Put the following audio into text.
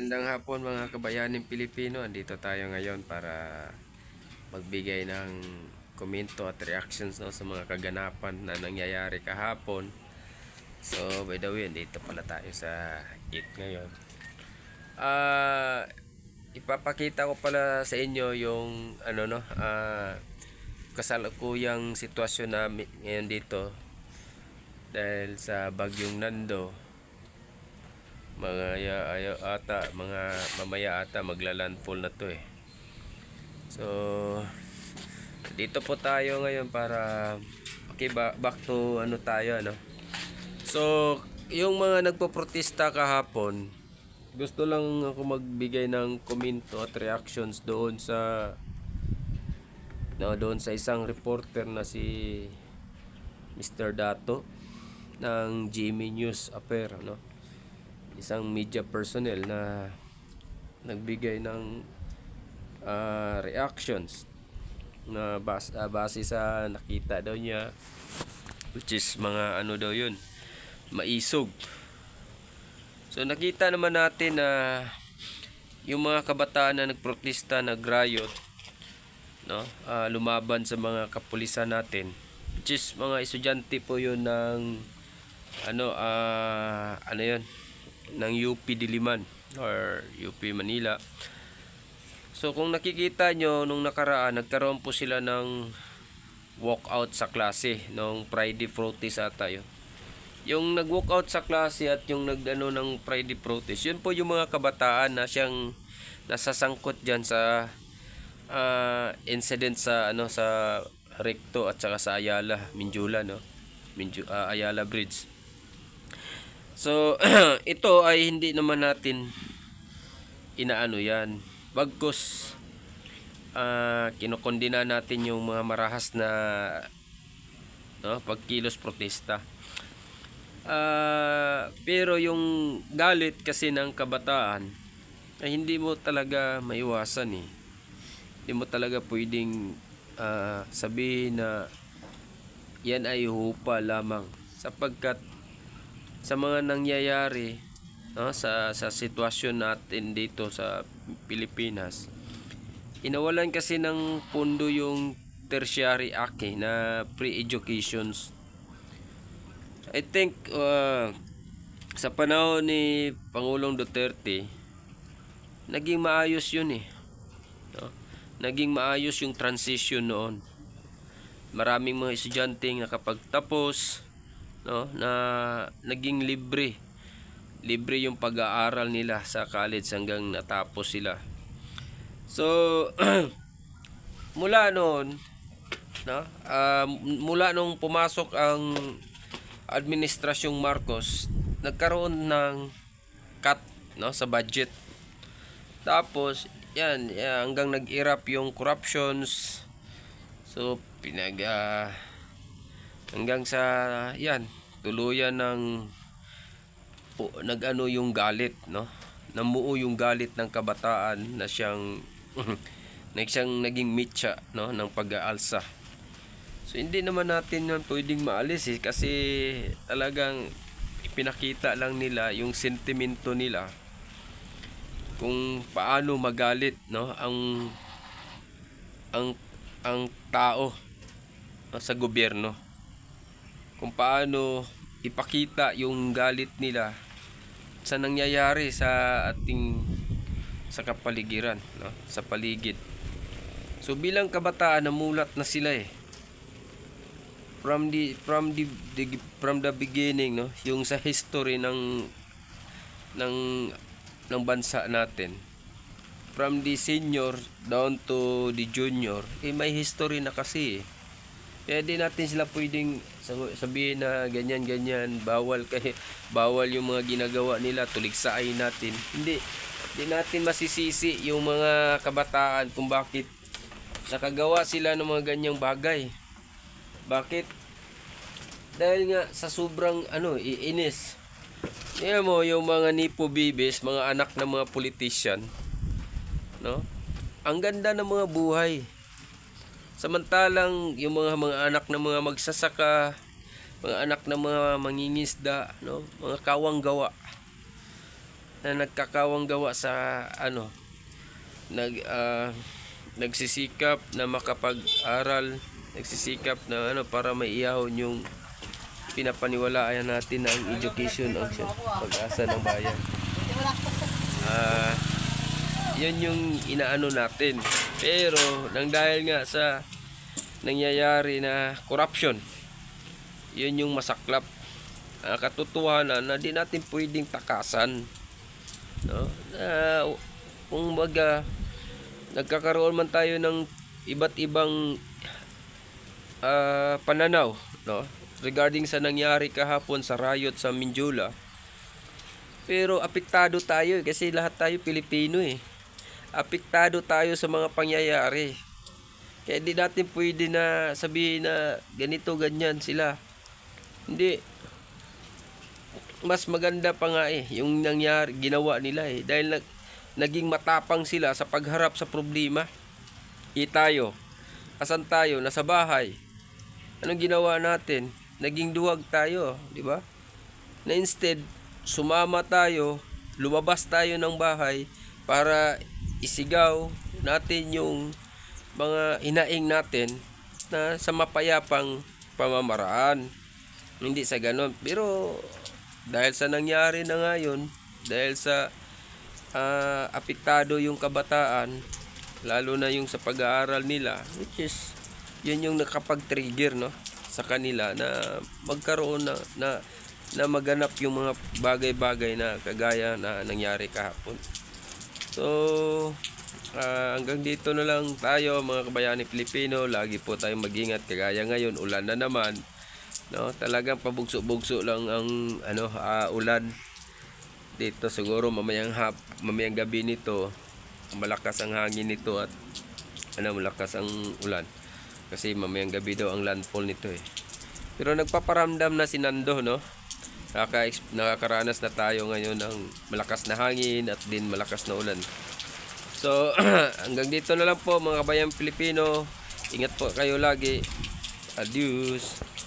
Magandang hapon mga kabayaning Pilipino. Andito tayo ngayon para magbigay ng komento at reactions, no, sa mga kaganapan na nangyayari kahapon. So by the way, dito pala tayo sa IT ngayon. Ipapakita ko pala sa inyo yung kasalukuyang sitwasyon namin ngayon dito dahil sa bagyong Nando. Mga mamaya ata maglalandfall na to eh. So dito po tayo ngayon para back to tayo. So yung mga nagpo-protesta kahapon, gusto lang ako magbigay ng komento at reactions doon sa isang reporter na si Mr. Dato ng GMA News Affair, isang media personnel na nagbigay ng reactions na base sa nakita daw niya, which is mga daw yun, maisog. So nakita naman natin na yung mga kabataan na nagprotesta, nagrayot, lumaban sa mga kapulisan natin, which is mga estudyante po yun ng ng UP Diliman or UP Manila. So kung nakikita nyo, nung nakaraan nagkaroon po sila ng walkout sa klase nung Friday protest ata yun. Yung nag-walkout sa klase at yung ng Friday protest, yun po yung mga kabataan na siyang nasasangkot dyan sa incident sa sa Recto at saka sa Ayala Minjula, Ayala Bridge. So ito ay hindi naman natin inaano yan. Bagkus kinokondena natin yung mga marahas na pagkilos protesta. Pero yung galit kasi ng kabataan ay hindi mo talaga maiwasan eh. Hindi mo talaga pwedeng sabihin na yan ay hupa lamang, sapagkat sa mga nangyayari sa sitwasyon natin dito sa Pilipinas, inawalan kasi ng pondo yung tertiary act na pre-educations. I think sa panahon ni Pangulong Duterte naging maayos yun eh. Naging maayos yung transition noon. Maraming mga estudyanteng nakapagtapos, na naging libre yung pag-aaral nila sa college hanggang natapos sila. So mula noon, mula nung pumasok ang administrasyong Marcos, nagkaroon ng cut sa budget. Tapos yan hanggang nag-erupt yung corruptions. So hanggang sa tuluyan ng yung galit, namuo yung galit ng kabataan na siyang naging mitya ng pag-aalsa. So hindi naman natin yan pwedeng maalis kasi talagang ipinakita lang nila yung sentimento nila kung paano magalit ang tao sa gobyerno, kung paano ipakita yung galit nila sa nangyayari sa ating kapaligiran, sa paligid. So bilang kabataan, namulat na sila from the beginning, yung sa history ng bansa natin, from the senior down to the junior, may history na kasi Kaya di natin sila pwedeng sabihin na ganyan, bawal yung mga ginagawa nila, tuligsain natin. Hindi natin masisisi yung mga kabataan kung bakit nakagawa sila ng mga ganyang bagay. Bakit? Dahil nga sa sobrang iinis. Tingnan mo yung mga nipo bibis, mga anak ng mga politician, ang ganda ng mga buhay. Samantalang yung mga anak ng mga magsasaka, mga anak ng mga mangingisda, mga kawang gawa, na nagkakawang gawa sa nagsisikap na makapag-aral, nagsisikap na para maiahon yung pinapaniwalaan natin na ang education ang pag-asa ng bayan. Yun yung inaano natin. Pero nang dahil nga sa nangyayari na corruption, yun yung masaklap. Katotohanan na di natin pwedeng takasan, no? Kung baga nagkakaroon man tayo ng iba't ibang pananaw, no, regarding sa nangyari kahapon sa riot sa Minjula, pero apektado tayo kasi lahat tayo Pilipino apektado tayo sa mga pangyayari. Kaya di natin pwede na sabihin na ganito ganyan sila. Hindi, mas maganda pa nga yung nangyari, ginawa nila dahil naging matapang sila sa pagharap sa problema. Tayo, asan tayo? Nasa bahay. Anong ginawa natin? Naging duwag tayo, di ba? Na instead, sumama tayo, lumabas tayo ng bahay para isigaw natin yung mga hinaing natin na sa mapayapang pamamaraan. Hindi sa ganon. Pero dahil sa nangyari na ngayon, dahil sa apektado yung kabataan, lalo na yung sa pag-aaral nila, which is yun yung nakapag-trigger, no, sa kanila na magkaroon na maganap yung mga bagay-bagay na kagaya na nangyari kahapon. So hanggang dito na lang tayo mga kabayani Pilipino. Lagi po tayong mag-ingat, kagaya ngayon ulan na naman, no, talagang pabugso-bugso lang ang ulan dito. Siguro mamayang gabi nito malakas ang hangin nito at malakas ang ulan kasi mamayang gabi daw ang landfall nito Pero nagpaparamdam na si Nando, no. Nakakaranas na tayo ngayon ng malakas na hangin at din malakas na ulan. So hanggang dito na lang po mga kabayang Pilipino. Ingat po kayo lagi. Adios.